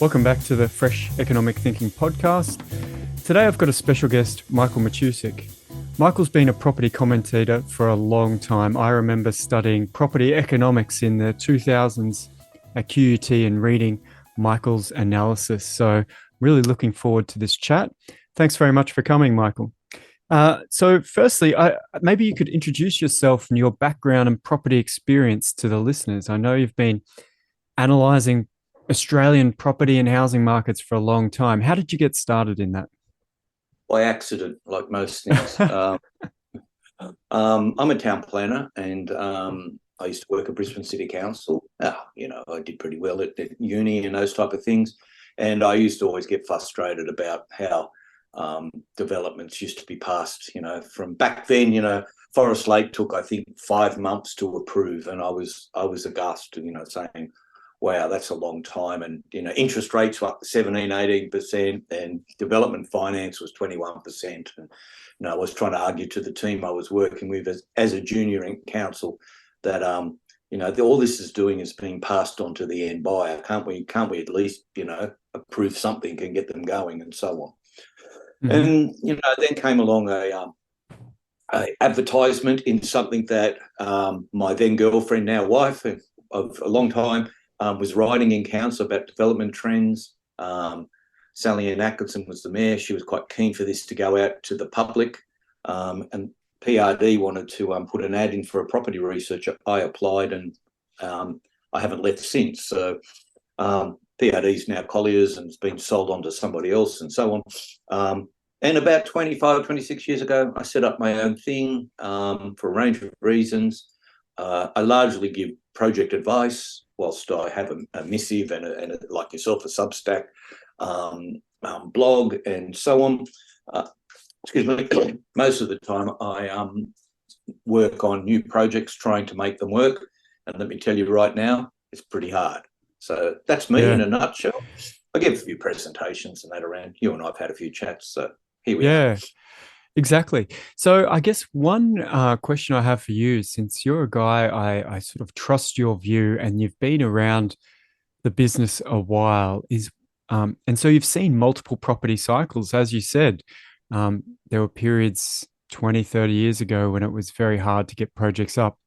Welcome back to the Fresh Economic Thinking podcast. Today I've got a special guest, Michael Matusik. Michael's been a property commentator for a long time. I remember studying property economics in the 2000s at QUT and reading Michael's analysis. So really looking forward to this chat. Thanks very much for coming, Michael. So firstly, maybe you could introduce yourself and your background and property experience to the listeners. I know you've been analysing Australian property and housing markets for a long time. How did you get started in that? By accident, like most things. I'm a town planner, and I used to work at Brisbane City Council. I did pretty well at uni and those type of things. And I used to always get frustrated about how developments used to be passed. From back then, Forest Lake took, I think, 5 months to approve, and I was aghast, saying, wow, that's a long time. And, interest rates were up to 17, 18%, and development finance was 21%. And, I was trying to argue to the team I was working with as a junior in council that, all this is doing is being passed on to the end buyer. Can't we at least, approve something and get them going and so on? Mm-hmm. And, then came along a advertisement in something that my then girlfriend, now wife of a long time, was writing in council about development trends. Sally Ann Atkinson was the mayor. She was quite keen for this to go out to the public. And PRD wanted to put an ad in for a property researcher. I applied, and I haven't left since. So PRD's now Collier's and it's been sold on to somebody else and so on. And about 25, 26 years ago, I set up my own thing for a range of reasons. I largely give project advice, whilst I have a missive and like yourself, a Substack blog and so on. Excuse me. Most of the time I work on new projects, trying to make them work. And let me tell you right now, it's pretty hard. So that's me in a nutshell. I give a few presentations and that around. You and I have had a few chats, so here we are. Exactly. So I guess one question I have for you, since you're a guy I sort of trust your view and you've been around the business a while, is and so you've seen multiple property cycles. As you said, there were periods 20, 30 years ago when it was very hard to get projects up.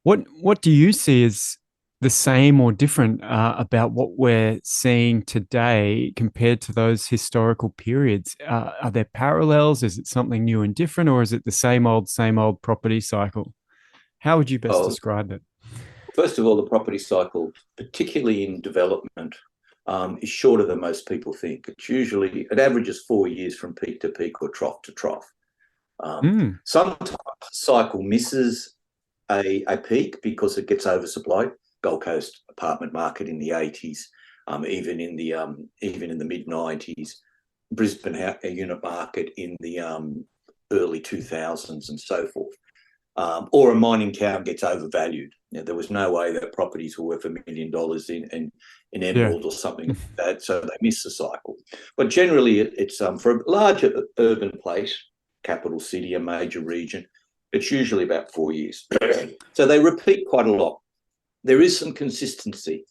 What do you see as the same or different about what we're seeing today compared to those historical periods? Are there parallels? Is it something new and different, or is it the same old property cycle? How would you best describe it? First of all, the property cycle, particularly in development, is shorter than most people think. It averages 4 years from peak to peak or trough to trough. Sometimes the cycle misses a peak because it gets oversupplied. Gold Coast apartment market in the 80s, even in the mid 90s, Brisbane unit market in the early 2000s and so forth. Or a mining town gets overvalued. There was no way that properties were worth $1 million in Emerald or something like that, so they miss the cycle. But generally, it's for a larger urban place, capital city, a major region, it's usually about 4 years. So they repeat quite a lot. There is some consistency.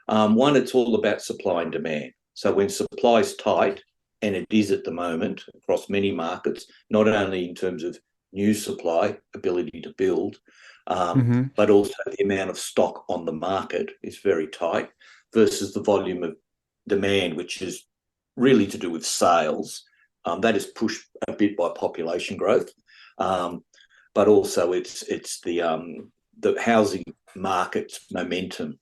One, it's all about supply and demand. So when supply is tight, and it is at the moment across many markets, not only in terms of new supply, ability to build, but also the amount of stock on the market is very tight versus the volume of demand, which is really to do with sales. That is pushed a bit by population growth, but also it's the housing market's momentum,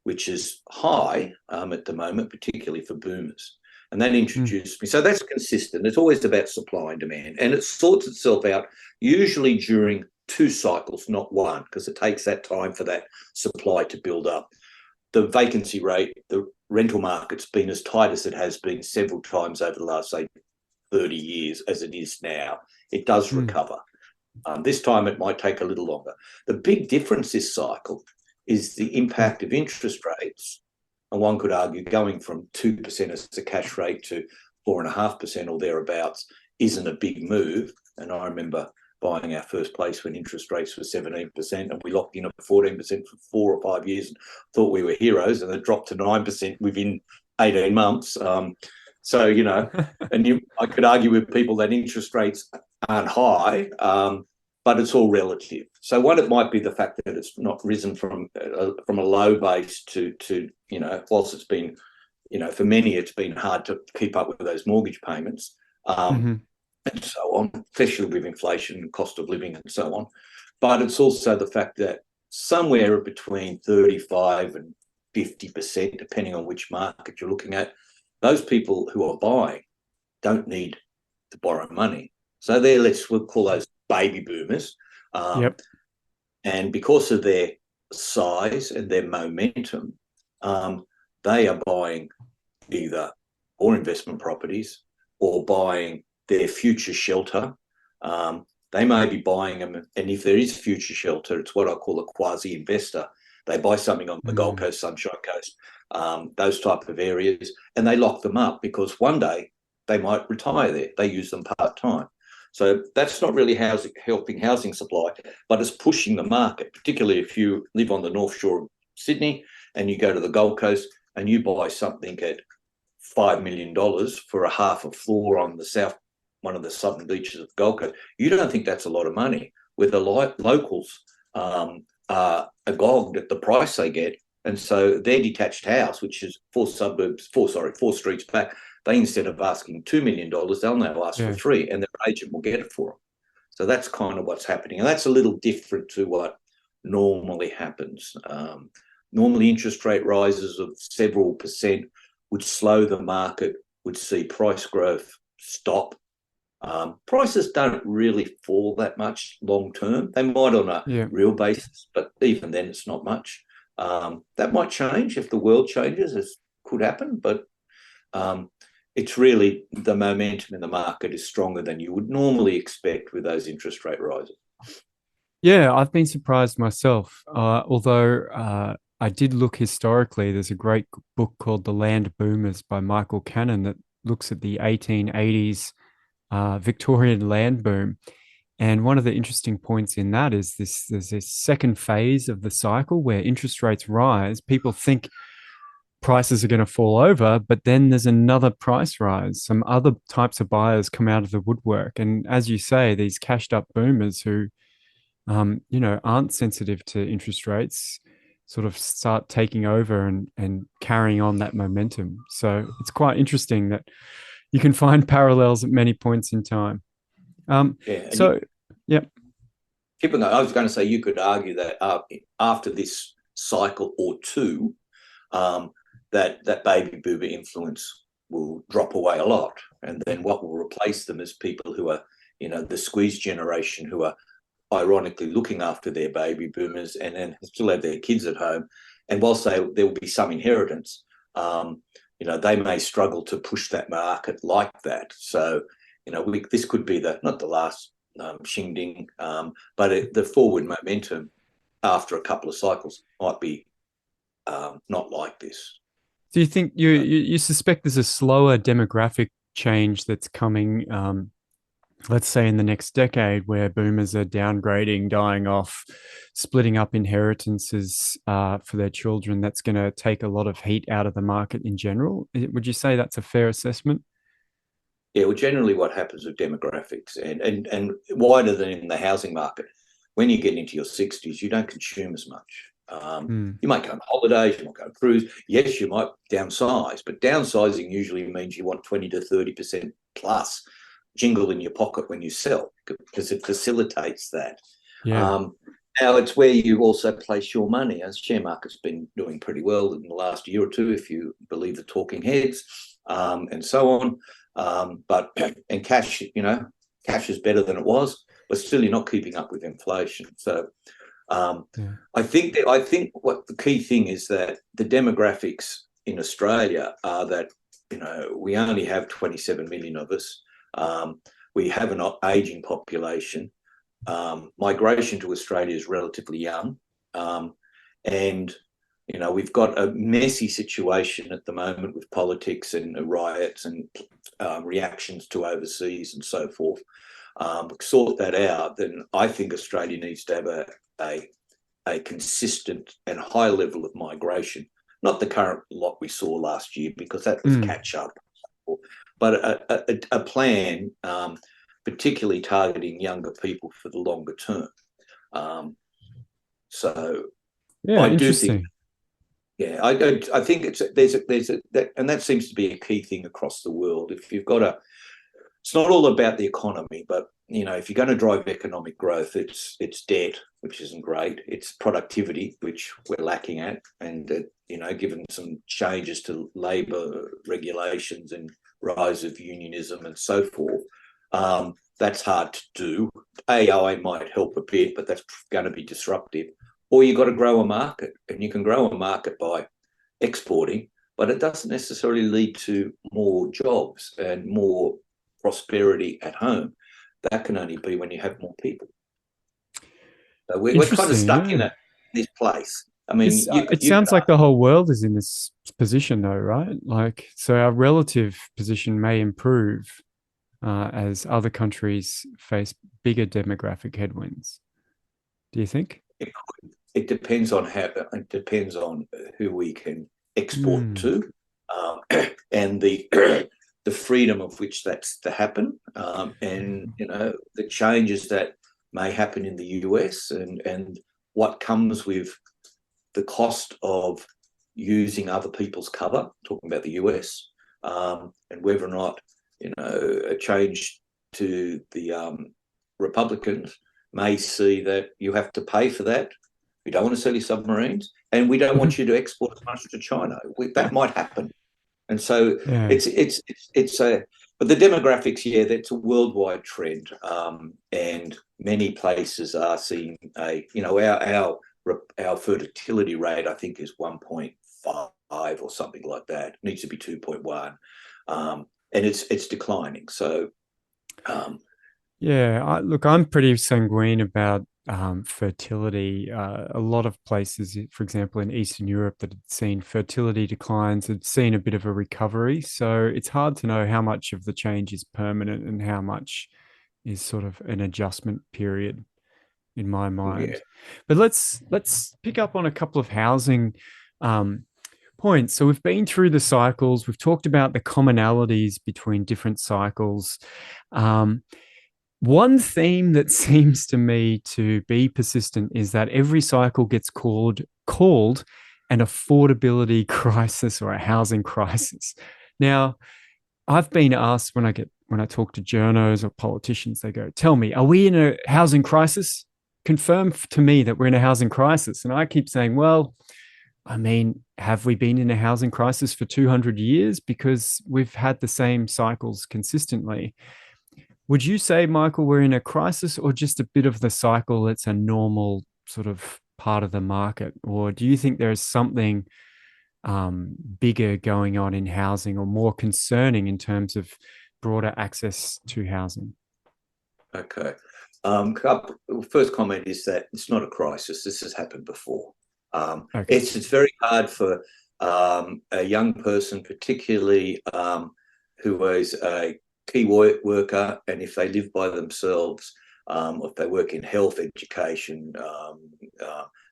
which is high at the moment, particularly for boomers. And that introduced me. So that's consistent. It's always about supply and demand. And it sorts itself out usually during 2 cycles, not one, because it takes that time for that supply to build up. The vacancy rate, the rental market's been as tight as it has been several times over the last, say, 30 years as it is now. It does recover. This time it might take a little longer. The big difference this cycle is the impact of interest rates. And one could argue going from 2% as a cash rate to 4.5% or thereabouts isn't a big move. And I remember buying our first place when interest rates were 17%, and we locked in at 14% for 4 or 5 years and thought we were heroes, and it dropped to 9% within 18 months. So, you know, and I could argue with people that interest rates aren't high, but it's all relative. So one, it might be the fact that it's not risen from a low base to you know, whilst it's been, you know, for many it's been hard to keep up with those mortgage payments, and so on, especially with inflation and cost of living and so on. But it's also the fact that somewhere between 35 and 50%, depending on which market you're looking at, those people who are buying don't need to borrow money. So they're, we'll call those baby boomers. Yep. And because of their size and their momentum, they are buying either more investment properties or buying their future shelter. They may be buying them, and if there is future shelter, it's what I call a quasi-investor. They buy something on the Gold Coast, Sunshine Coast, those type of areas, and they lock them up because one day they might retire there. They use them part-time. So that's not really helping housing supply, but it's pushing the market, particularly if you live on the North Shore of Sydney and you go to the Gold Coast and you buy something at $5 million for a half a floor on the south, one of the southern beaches of the Gold Coast. You don't think that's a lot of money, where the locals are agog at the price they get. And so their detached house, which is four streets back, they, instead of asking $2 million, they'll now ask for $3 million, and their agent will get it for them. So that's kind of what's happening. And that's a little different to what normally happens. Normally interest rate rises of several percent would slow the market, would see price growth stop. Prices don't really fall that much long term. They might on a real basis, but even then it's not much. That might change if the world changes, as could happen, but it's really the momentum in the market is stronger than you would normally expect with those interest rate rises. Yeah, I've been surprised myself. Although I did look historically, there's a great book called The Land Boomers by Michael Cannon that looks at the 1880s Victorian land boom. And one of the interesting points in that is there's this second phase of the cycle where interest rates rise. People think prices are going to fall over, but then there's another price rise. Some other types of buyers come out of the woodwork. And as you say, these cashed up boomers who, you know, aren't sensitive to interest rates sort of start taking over and carrying on that momentum. So it's quite interesting that you can find parallels at many points in time. Yeah. Keep on going. I was going to say, you could argue that after this cycle or two, that baby boomer influence will drop away a lot. And then what will replace them is people who are, you know, the squeeze generation, who are ironically looking after their baby boomers and then still have their kids at home. And whilst there will be some inheritance, you know, they may struggle to push that market like that. So, you know, this could be not the last shingding, but the forward momentum after a couple of cycles might be not like this. Do you think you suspect there's a slower demographic change that's coming, let's say in the next decade, where boomers are downgrading, dying off, splitting up inheritances for their children? That's going to take a lot of heat out of the market in general. Would you say that's a fair assessment? Yeah, well, generally what happens with demographics and wider than in the housing market, when you get into your 60s, you don't consume as much. You might go on holidays, you might go on cruise. Yes, you might downsize, but downsizing usually means you want 20 to 30% plus jingle in your pocket when you sell, because it facilitates that. Yeah. Now it's where you also place your money, as share market's been doing pretty well in the last year or two, if you believe the talking heads, and so on. But cash, you know, cash is better than it was, but still you're not keeping up with inflation. So I think what the key thing is that the demographics in Australia are that, you know, we only have 27 million of us. We have an aging population. Migration to Australia is relatively young. And, you know, we've got a messy situation at the moment with politics and riots and reactions to overseas and so forth. sort that out, then I think Australia needs to have a consistent and high level of migration. Not the current lot we saw last year, because that was catch up, but a plan, particularly targeting younger people for the longer term. So Yeah, I do think, interesting. yeah, I think and that seems to be a key thing across the world. If you've got it's not all about the economy, but if you're going to drive economic growth, it's debt, which isn't great. It's productivity, which we're lacking at, and given some changes to labour regulations and rise of unionism and so forth, that's hard to do. AI might help a bit, but that's going to be disruptive. Or you've got to grow a market, and you can grow a market by exporting, but it doesn't necessarily lead to more jobs and more prosperity at home. That can only be when you have more people. So we're kind of Interesting. stuck Yeah. in this place. I mean, It sounds like the whole world is in this position, though, right? Like, so our relative position may improve as other countries face bigger demographic headwinds. Do you think? it depends on who we can export Mm. to, and the the freedom of which that's to happen, and the changes that may happen in the US, and what comes with the cost of using other people's cover, talking about the US, and whether or not a change to the Republicans may see that you have to pay for that. We don't want to sell you submarines, and we don't want you to export as much to China. That might happen, and so Yeah. it's a. But the demographics, yeah, that's a worldwide trend, and many places are seeing our fertility rate, I think, is 1.5 or something like that. It needs to be 2.1, and it's declining. So, Yeah, look, I'm pretty sanguine about fertility. A lot of places, for example, in Eastern Europe, that had seen fertility declines, had seen a bit of a recovery. So it's hard to know how much of the change is permanent and how much is sort of an adjustment period in my yeah, mind. But let's pick up on a couple of housing um, points. So we've been through the cycles. We've talked about the commonalities between different cycles. Um, One theme that seems to me to be persistent is that every cycle gets called an affordability crisis or a housing crisis. Now, I've been asked when I talk to journos or politicians, they go, "Tell me, are we in a housing crisis? Confirm to me that we're in a housing crisis." And I keep saying, well, I mean, have we been in a housing crisis for 200 years? Because we've had the same cycles consistently. Would you say, Michael, we're in a crisis or just a bit of the cycle that's a normal sort of part of the market? Or do you think there's something bigger going on in housing or more concerning in terms of broader access to housing? okay. First comment is that it's not a crisis. This has happened before. Okay. It's very hard for a young person, particularly who is a key worker, and if they live by themselves, or if they work in health, education,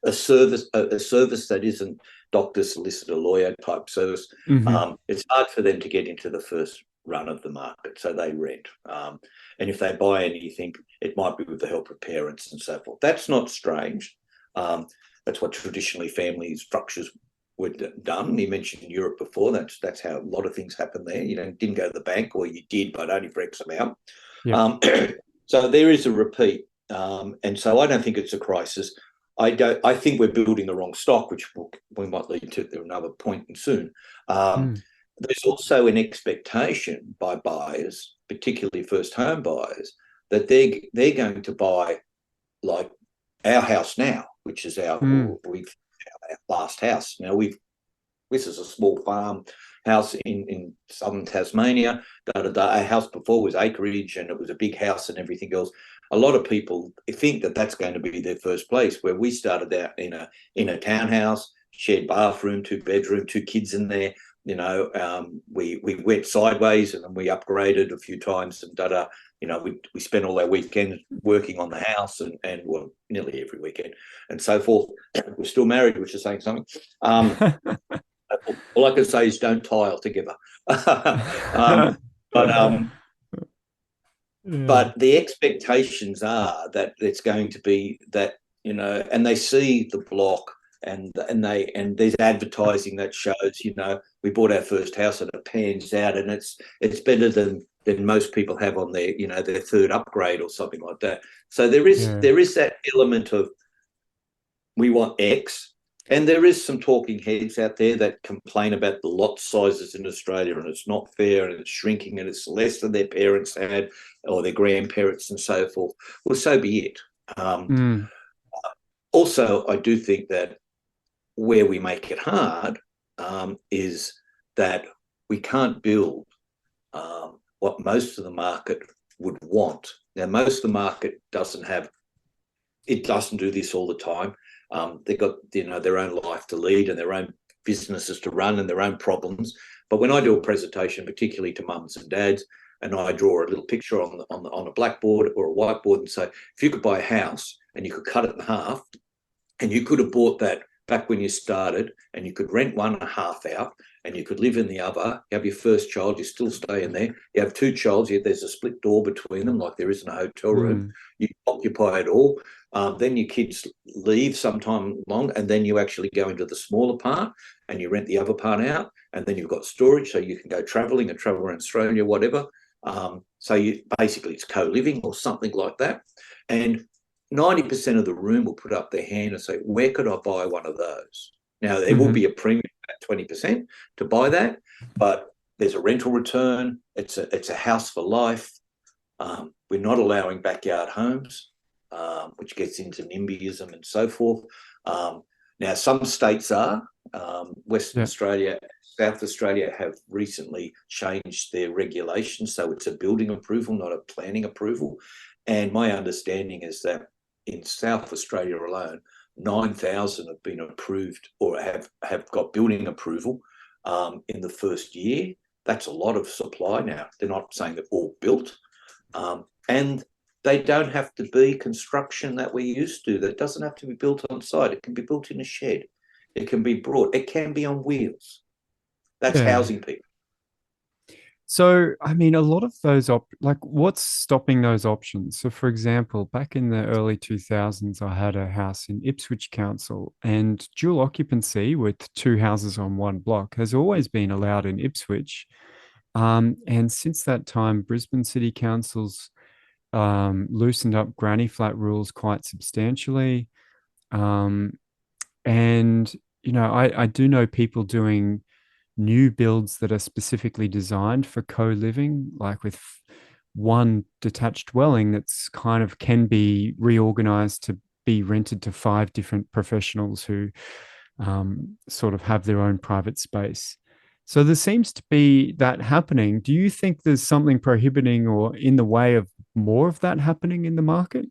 a service that isn't doctor, solicitor, lawyer type service, Mm-hmm. it's hard for them to get into the first run of the market, so they rent. And if they buy anything, it might be with the help of parents and so forth. That's not strange. That's what traditionally family structures were done. You mentioned Europe before. That's how a lot of things happen there. You didn't go to the bank, or you did, but only for X amount. Yep. So there is a repeat, and so I don't think it's a crisis. I think we're building the wrong stock, which we might lead to another point soon. Mm. There's also an expectation by buyers, particularly first home buyers, that they're going to buy like our house now, which is our Mm. last house. Now this is a small farm house in southern Tasmania. Our house before was acreage, and it was a big house and everything else. A lot of people think that that's going to be their first place. Where we started out in a townhouse, shared bathroom, 2 bedroom, 2 kids in there. We went sideways, and then we upgraded a few times, and we spend all our weekends working on the house and well, nearly every weekend and so forth. We're still married, which is saying something. All I can say is don't tile together. um, but Yeah. but the expectations are that it's going to be that, and they see the block and there's advertising that shows, we bought our first house and it pans out and it's better than most people have on their, their third upgrade or something like that. So there Yeah. is that element of we want X. And there is some talking heads out there that complain about the lot sizes in Australia and it's not fair and it's shrinking and it's less than their parents had or their grandparents and so forth. Well, so be it. Mm. Also, I do think that where we make it hard is that we can't build what most of the market would want. Now, most of the market doesn't do this all the time. They've got their own life to lead and their own businesses to run and their own problems. But when I do a presentation, particularly to mums and dads, and I draw a little picture on a blackboard or a whiteboard and say, if you could buy a house and you could cut it in half, and you could have bought that back when you started, and you could rent one and a half out, and you could live in the other. You have your first child, you still stay in there. You have two children, there's a split door between them, like there is in a hotel room. Mm. You occupy it all. Then your kids leave sometime long, and then you actually go into the smaller part, and you rent the other part out, and then you've got storage, so you can go travelling and travel around Australia, whatever. So basically it's co-living or something like that. And 90% of the room will put up their hand and say, where could I buy one of those? Now, there will be a premium at 20% to buy that, but there's a rental return. It's a house for life. We're not allowing backyard homes, which gets into NIMBYism and so forth. Now, some states are. Western Yeah. Australia, South Australia have recently changed their regulations, so it's a building approval, not a planning approval. And my understanding is that in South Australia alone, 9,000 have been approved or have got building approval in the first year. That's a lot of supply now. They're not saying they're all built. And they don't have to be construction that we used to. That doesn't have to be built on site. It can be built in a shed. It can be brought. It can be on wheels. That's Yeah. housing people. So, I mean, a lot of those what's stopping those options? So, for example, back in the early 2000s, I had a house in Ipswich Council, and dual occupancy with two houses on one block has always been allowed in Ipswich. And since that time, Brisbane City Council's loosened up granny flat rules quite substantially. Um, and, I do know people doing new builds that are specifically designed for co-living, like with one detached dwelling that's kind of can be reorganized to be rented to five different professionals who sort of have their own private space. So there seems to be that happening. Do you think there's something prohibiting or in the way of more of that happening in the market?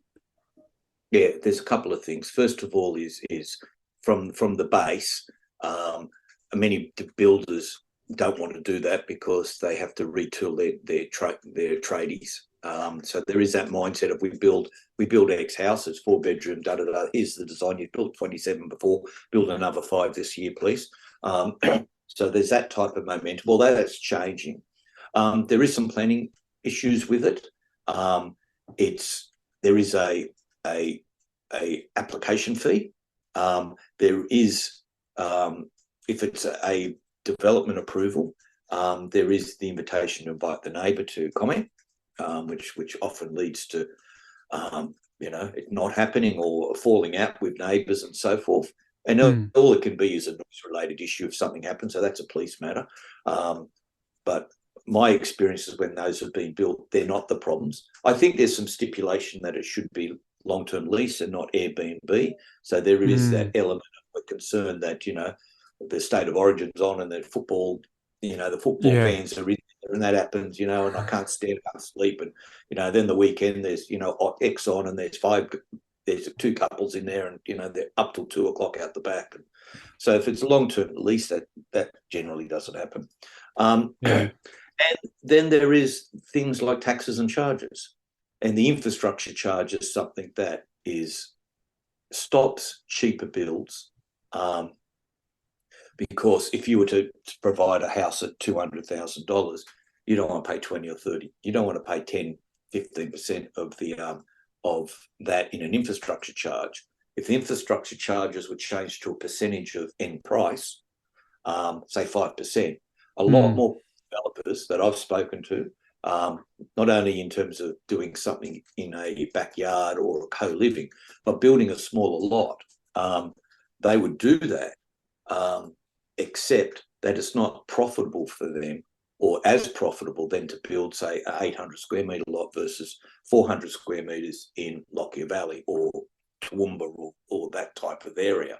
Yeah, there's a couple of things. First of all, is from the base. Many builders don't want to do that because they have to retool their tradies. So there is that mindset of we build X houses, 4 bedroom, da da da. Here's the design. You built 27 before. Build another 5 this year, please. So there's that type of momentum. Although that's changing, there is some planning issues with it. There is a application fee. There is if it's a development approval, there is the invitation to invite the neighbour to comment, which often leads to it not happening or falling out with neighbours and so forth. And all it can be is a noise-related issue if something happens, so that's a police matter. But my experience is when those have been built, they're not the problems. I think there's some stipulation that it should be long-term lease and not Airbnb. So there is that element of concern that, the state of origin's on and the football Yeah. fans are in there and that happens, and I can't stand, I can't sleep. And, then the weekend there's, X on and there's two couples in there and, they're up till 2 o'clock out the back. And so if it's a long-term lease, that generally doesn't happen. Yeah. And then there is things like taxes and charges. And the infrastructure charge is something that stops cheaper builds. Because if you were to provide a house at $200,000, you don't want to pay 20 or 30. You don't want to pay 10, 15% of that in an infrastructure charge. If the infrastructure charges were changed to a percentage of end price, say 5%, a lot Mm. more developers that I've spoken to, not only in terms of doing something in a backyard or a co-living, but building a smaller lot, they would do that, except that it's not profitable for them, or as profitable then to build, say, a 800 square metre lot versus 400 square metres in Lockyer Valley or Toowoomba or that type of area.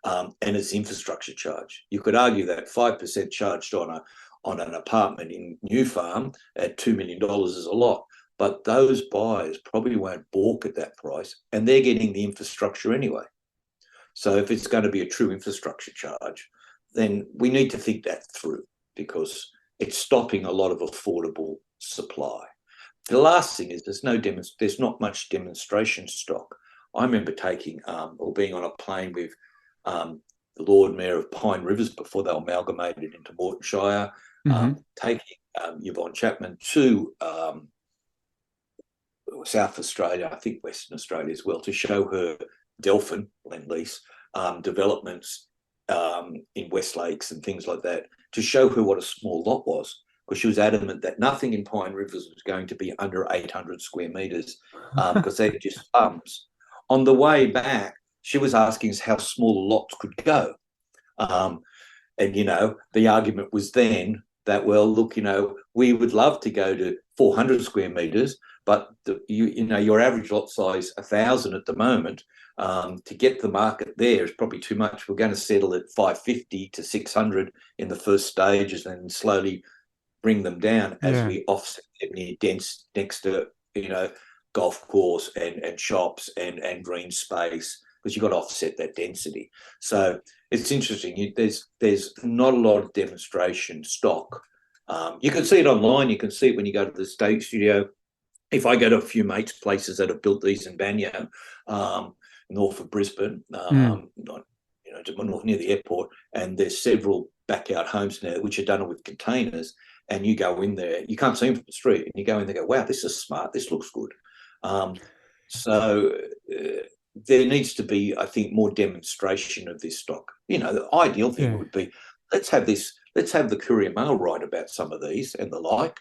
And it's infrastructure charge. You could argue that 5% charged on an apartment in New Farm at $2 million is a lot, but those buyers probably won't balk at that price, and they're getting the infrastructure anyway. So if it's going to be a true infrastructure charge, then we need to think that through, because it's stopping a lot of affordable supply. The last thing is there's not much demonstration stock. I remember taking or being on a plane with the Lord Mayor of Pine Rivers before they were amalgamated into Moretonshire, Mm-hmm. taking Yvonne Chapman to South Australia, I think Western Australia as well, to show her Delphin, Lend-Lease, developments in West Lakes and things like that, to show her what a small lot was, because she was adamant that nothing in Pine Rivers was going to be under 800 square metres, because they're just farms. On the way back, she was asking us how small lots could go. And, the argument was then that, well, look, we would love to go to 400 square metres, but your average lot size, 1,000 at the moment, to get the market there is probably too much. We're going to settle at 550 to 600 in the first stages, and slowly bring them down as Yeah. we offset them near dense next to golf course and shops and green space, because you've got to offset that density. So it's interesting. There's not a lot of demonstration stock. You can see it online. You can see it when you go to the state studio. If I go to a few mates' places that have built these in Banyo, north of Brisbane, Mm. north near the airport, and there's several backyard homes now which are done with containers, and you go in there, you can't see them from the street, and you go in there, go, wow, this is smart, this looks good. So there needs to be, I think, more demonstration of this stock. The ideal thing Yeah. would be, let's have the Courier Mail write about some of these and the like.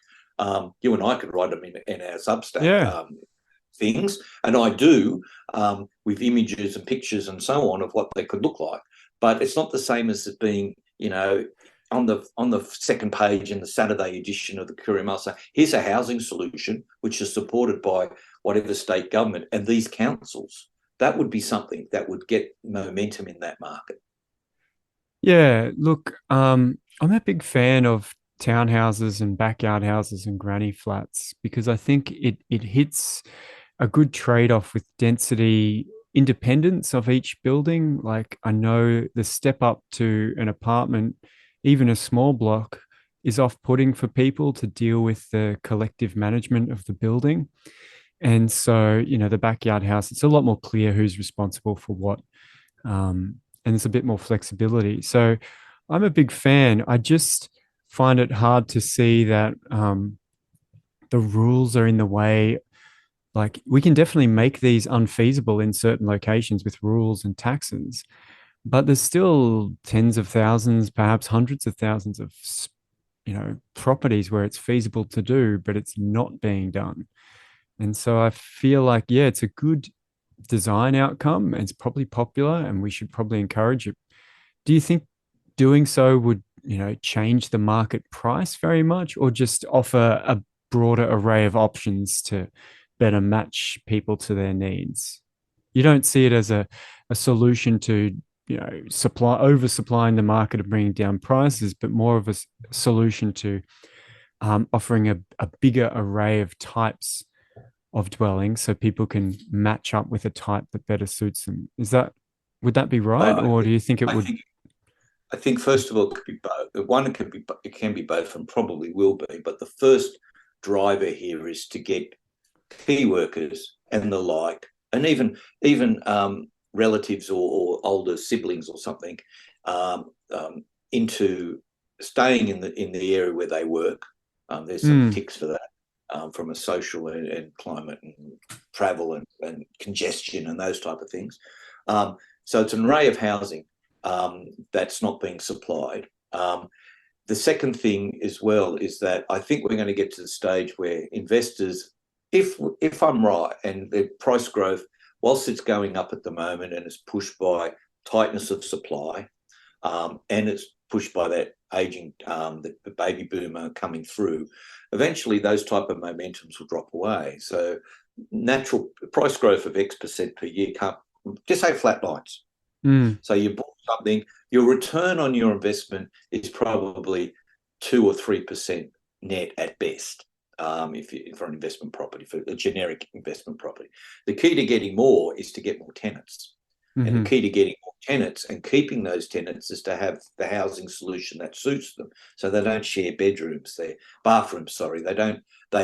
You and I could write them in our Substack Yeah. things, and I do, with images and pictures and so on of what they could look like. But it's not the same as it being, on the second page in the Saturday edition of the Courier Mail. So here's a housing solution which is supported by whatever state government and these councils. That would be something that would get momentum in that market. Yeah. Look, I'm a big fan of townhouses and backyard houses and granny flats because I think it hits a good trade-off with density independence of each building. Like I know the step up to an apartment, even a small block, is off-putting for people to deal with the collective management of the building. And so, the backyard house, it's a lot more clear who's responsible for what. And there's a bit more flexibility. So I'm a big fan. I just find it hard to see that the rules are in the way. Like we can definitely make these unfeasible in certain locations with rules and taxes, but there's still tens of thousands, perhaps hundreds of thousands of properties where it's feasible to do, but it's not being done. And so I feel like, yeah, it's a good design outcome. And it's probably popular, and we should probably encourage it. Do you think doing so would, change the market price very much, or just offer a broader array of options to better match people to their needs? You don't see it as a solution to, oversupplying the market and bringing down prices, but more of a solution to offering a bigger array of types of dwellings so people can match up with a type that better suits them. Would that be right? I Or do think you think it I would? think I think first of all, it could be both. One, it can be both, and probably will be. But the first driver here is to get key workers and the like, and even relatives or older siblings or something, into staying in the area where they work. There's some ticks for that, from a social and climate and travel and congestion and those type of things. So it's an array of housing that's not being supplied. The second thing as well is that I think we're going to get to the stage where investors, if I'm right, and the price growth, whilst it's going up at the moment and it's pushed by tightness of supply, and it's pushed by that aging, the baby boomer coming through, eventually those type of momentums will drop away. So natural price growth of X% per year can't, just say flat lines. So you bought something, your return on your investment is probably 2 or 3% net at best, for an investment property, for a generic investment property. The key to getting more is to get more tenants. And the key to getting more tenants and keeping those tenants is to have the housing solution that suits them. So they don't share bathrooms, they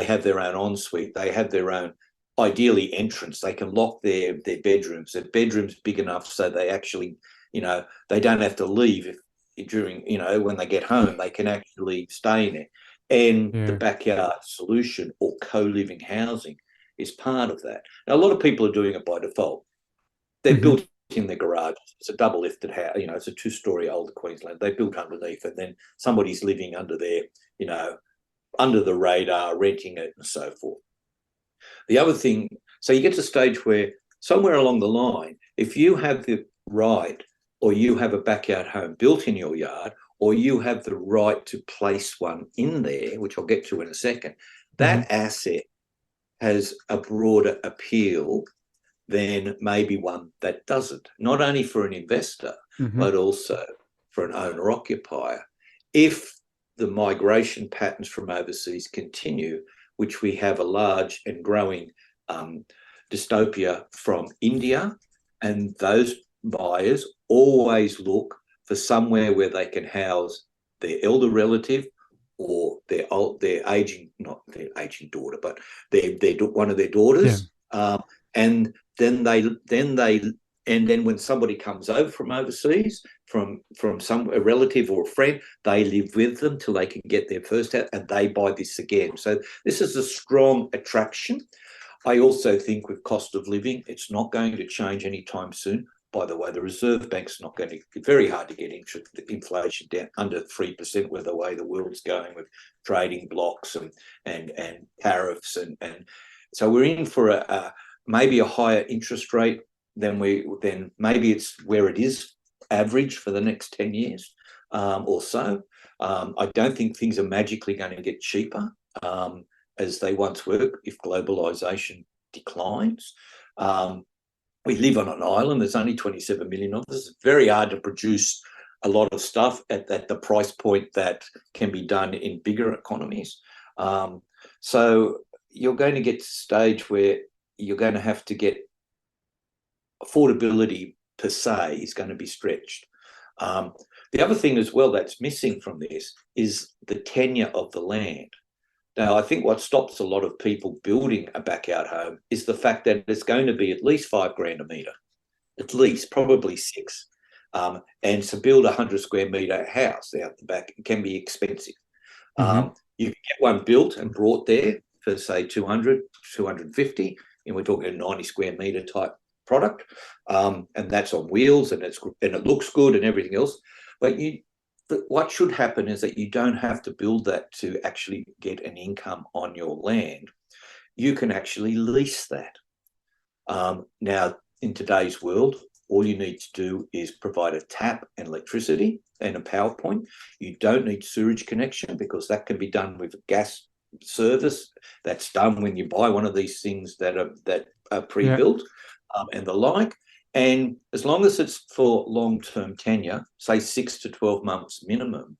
have their own ensuite, they have their own, ideally, entrance. They can lock their bedrooms. Their bedrooms big enough so they actually, they don't have to leave during, when they get home, they can actually stay in it. And the backyard solution or co-living housing is part of that. Now, a lot of people are doing it by default. They're built in their garage. It's a double lifted house, it's a 2-story older Queensland. They built underneath, and then somebody's living under there, under the radar, renting it and so forth. The other thing, so you get to a stage where somewhere along the line, if you have the right, or you have a backyard home built in your yard, or you have the right to place one in there, which I'll get to in a second, that asset has a broader appeal than maybe one that doesn't, not only for an investor, but also for an owner-occupier. If the migration patterns from overseas continue, which we have a large and growing dystopia from India, and those buyers always look for somewhere where they can house their elder relative or their aging, not their aging daughter, but one of their daughters. And then when somebody comes over from overseas, from a relative or a friend, they live with them till they can get their first house, and they buy this again. So this is a strong attraction. I also think with cost of living, it's not going to change anytime soon. By the way, the Reserve Bank's not going to, it's very hard to get inflation down under 3% with the way the world's going with trading blocks and tariffs. And so we're in for maybe a higher interest rate than maybe it's where it is average for the next 10 years or so. I don't think things are magically going to get cheaper as they once were if globalization declines. We live on an island. There's only 27 million of us. It's very hard to produce a lot of stuff at the price point that can be done in bigger economies. So you're going to get to a stage where you're going to have to get affordability per se is going to be stretched. The other thing as well that's missing from this is the tenure of the land. Now, I think what stops a lot of people building a backyard home is the fact that it's going to be at least $5,000 a metre, at least, probably 6. And to build a 100 square metre house out the back, it can be expensive. You can get one built and brought there for, say, 200, 250, and we're talking a 90 square metre type product, and that's on wheels, and it looks good and everything else. But what should happen is that you don't have to build that to actually get an income on your land. You can actually lease that. Now, in today's world, all you need to do is provide a tap and electricity and a power point. You don't need sewage connection because that can be done with a gas service. That's done when you buy one of these things that are pre-built and the like. And as long as it's for long-term tenure, say 6 to 12 months minimum,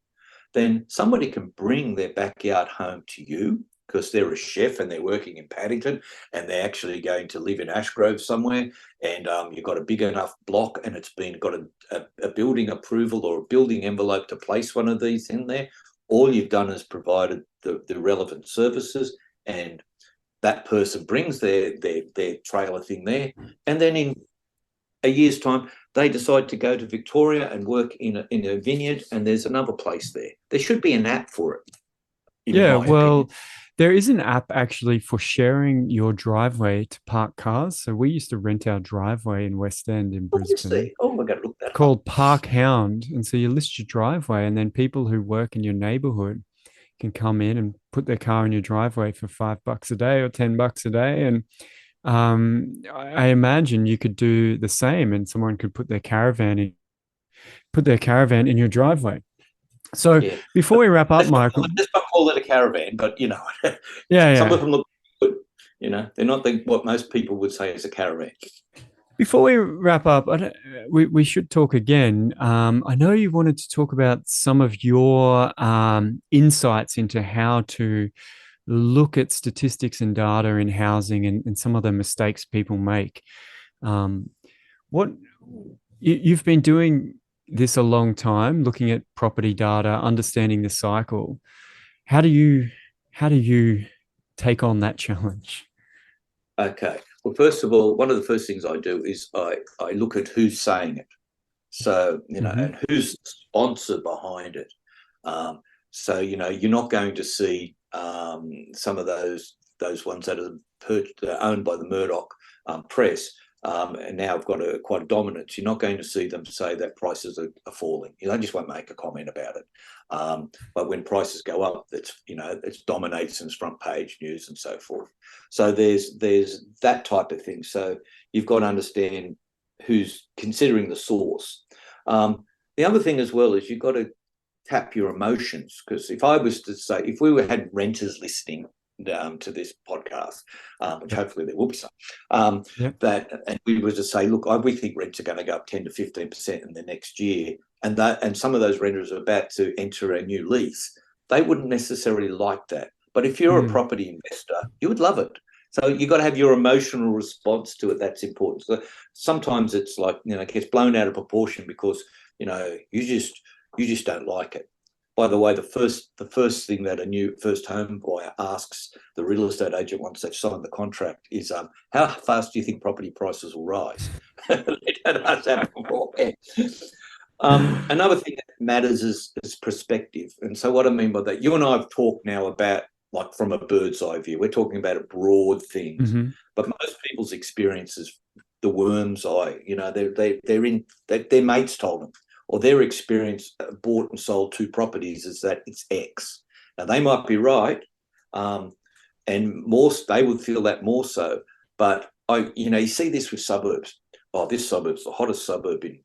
then somebody can bring their backyard home to you because they're a chef and they're working in Paddington and they're actually going to live in Ashgrove somewhere, and you've got a big enough block and it's got a building approval or a building envelope to place one of these in there. All you've done is provided the relevant services and that person brings their trailer thing there, and then in a year's time, they decide to go to Victoria and work in a vineyard, and there's another place there. There should be an app for it, in Yeah, my opinion. well, there is an app actually for sharing your driveway to park cars. So we used to rent our driveway in West End in What do you Brisbane see? Oh, I've got to look that up. called Park Hound. And so you list your driveway, and then people who work in your neighborhood can come in and put their car in your driveway for $5 a day or $10 a day. And I imagine you could do the same, and someone could put their caravan in your driveway. So Yeah. before we wrap up, Michael, Let's not call it a caravan, but yeah, some yeah. of them look good. They're not what most people would say is a caravan. Before we wrap up, we should talk again. I know you wanted to talk about some of your insights into how to look at statistics and data in housing, and some of the mistakes people make. Um, what you've been doing this a long time, looking at property data, understanding the cycle. How do you take on that challenge? Okay. Well, first of all, one of the first things I do is I look at who's saying it. So, Hmm. and who's the sponsor behind it. So, you're not going to see some of those ones that are owned by the Murdoch press, and now have got quite a dominance. You're not going to see them say that prices are falling. They just won't make a comment about it. But when prices go up, it dominates in front page news and so forth. So there's that type of thing. So you've got to understand who's considering the source. The other thing as well is you've got to tap your emotions, because if I was to say, if we had renters listening to this podcast, which Yep. hopefully there will be some, Yep. and we were to say, look, we think rents are going to go up 10 to 15% in the next year, and some of those renters are about to enter a new lease, they wouldn't necessarily like that. But if you're a Mm. property investor, you would love it. So you've got to have your emotional response to it. That's important. So sometimes it's like, it gets blown out of proportion because, you just don't like it. By the way, the first thing that a new first home buyer asks the real estate agent once they've signed the contract is, how fast do you think property prices will rise? They don't ask that before. Another thing that matters is perspective. And so what I mean by that, you and I have talked now about, like, from a bird's eye view. We're talking about broad things, Hmm. but most people's experience is the worm's eye. Their mates told them, or their experience bought and sold two properties is that it's X. Now they might be right, and more they would feel that more so. But you see this with suburbs. Oh, this suburb's the hottest suburb in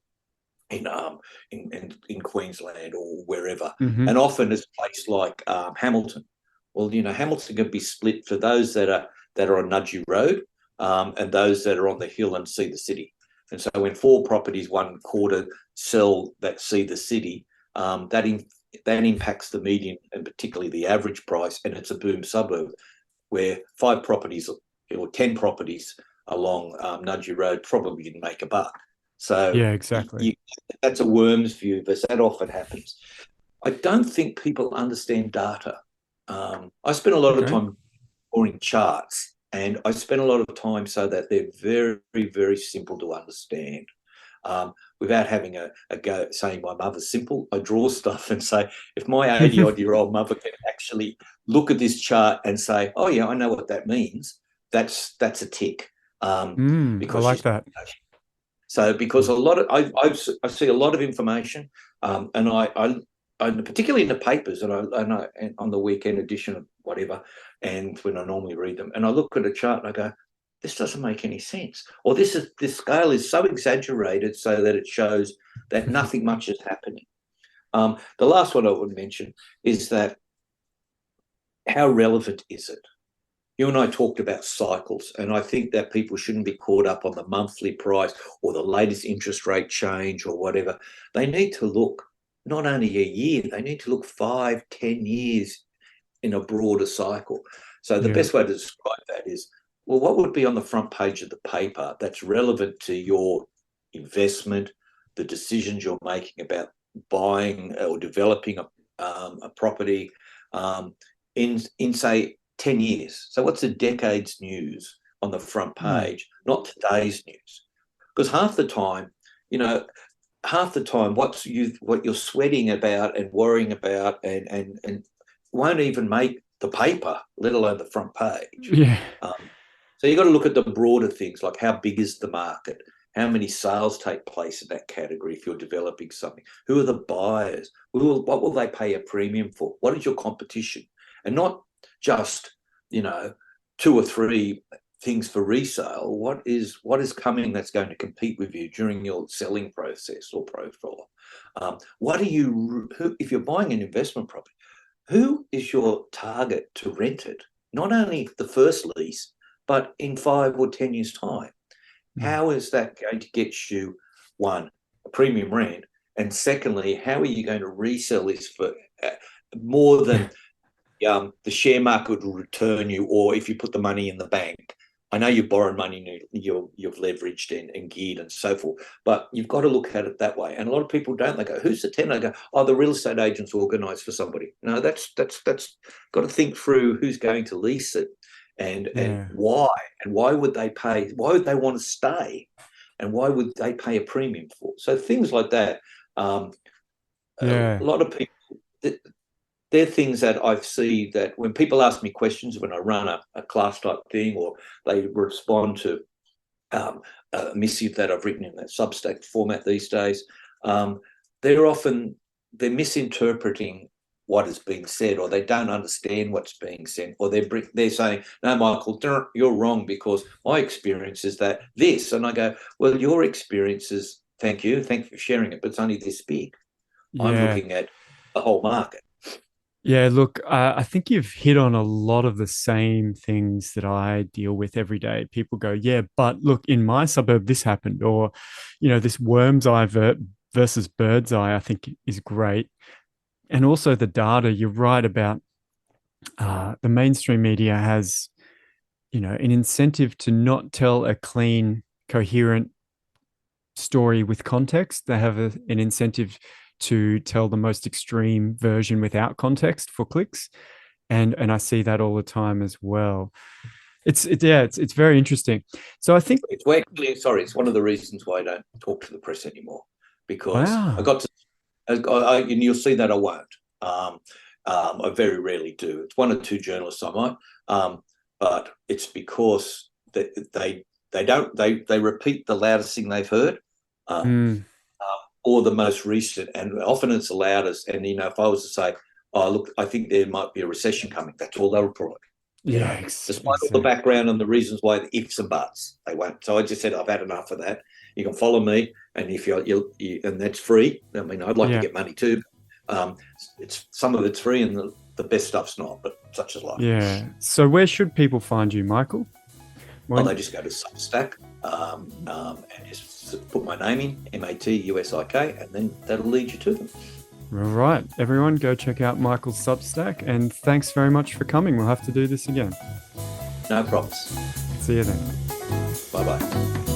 Queensland or wherever, Hmm. and often it's a place like Hamilton. Well, Hamilton can be split for those that are on Nudgee Road, and those that are on the hill and see the city. And so when four properties, one quarter, sell that see the city, that impacts the median and particularly the average price, and it's a boom suburb where 5 properties or 10 properties along Nudgee Road probably didn't make a buck. So Yeah, exactly. that's a worm's view, but that often happens. I don't think people understand data. I spend a lot of Okay. time drawing charts, and I spend a lot of time so that they're very, very simple to understand. Without having a go saying my mother's simple, I draw stuff and say, if my 80-odd-year-old mother can actually look at this chart and say, oh, yeah, I know what that means, that's a tick. I Because like she's that. so because Mm. a lot of I see a lot of information, and I particularly in the papers, and on the weekend edition of whatever, and when I normally read them, and I look at a chart and I go, this doesn't make any sense, or this scale is so exaggerated so that it shows that nothing much is happening. The last one I would mention is that, how relevant is it? You and I talked about cycles, and I think that people shouldn't be caught up on the monthly price or the latest interest rate change or whatever. They need to look not only a year, they need to look 5, 10 years in a broader cycle. So the Yeah. best way to describe that is, well, what would be on the front page of the paper that's relevant to your investment, the decisions you're making about buying or developing a property, in say 10 years. So what's a decade's news on the front page, not today's news? Because half the time, what you're sweating about and worrying about and won't even make the paper, let alone the front page. Yeah. So you've got to look at the broader things, like how big is the market? How many sales take place in that category if you're developing something? Who are the buyers? What will they pay a premium for? What is your competition? And not just, 2 or 3 things for resale. What is coming that's going to compete with you during your selling process or profile? If you're buying an investment property, who is your target to rent it? Not only the first lease, but in 5 or 10 years' time. How is that going to get you, one, a premium rent, and secondly, how are you going to resell this for more than the share market will return you, or if you put the money in the bank? I know you've borrowed money, you've leveraged and geared and so forth, but you've got to look at it that way. And a lot of people don't. They go, "Who's the tenant?" I go, "Oh, the real estate agent's organised for somebody." No, that's got to think through who's going to lease it. And why would they pay? Why would they want to stay? And why would they pay a premium for? So things like that. A lot of people, they're things that I see that when people ask me questions when I run a class type thing, or they respond to a missive that I've written in that Substack format these days, they're misinterpreting what is being said, or they don't understand what's being said, or they're saying, "No, Michael, you're wrong because my experience is that this." And I go, "Well, your experience is, thank you for sharing it, but it's only this big. I'm looking at the whole market." Yeah, look, I think you've hit on a lot of the same things that I deal with every day. People go, "Yeah, but look, in my suburb, this happened," or, this worm's eye versus bird's eye, I think is great. And also the data, you're right about the mainstream media has, an incentive to not tell a clean, coherent story with context. They have an incentive to tell the most extreme version without context for clicks. And I see that all the time as well. It's very interesting. So I think it's one of the reasons why I don't talk to the press anymore, because wow. and you'll see that I won't. I very rarely do. It's 1 or 2 journalists I might, but it's because they repeat the loudest thing they've heard, or the most recent, and often it's the loudest. And if I was to say, "Oh, look, I think there might be a recession coming," that's all they'll report. Despite all the background and the reasons why, the ifs and buts, they won't. So I just said, I've had enough of that. You can follow me, and if you and that's free. I mean, I'd like to get money too. It's some of it's free, and the best stuff's not, but such is life. Yeah. So where should people find you, Michael? They just go to Substack and just put my name in, Matusik, and then that'll lead you to them. All right, everyone, go check out Michael's Substack, and thanks very much for coming. We'll have to do this again. No problems. See you then. Bye-bye.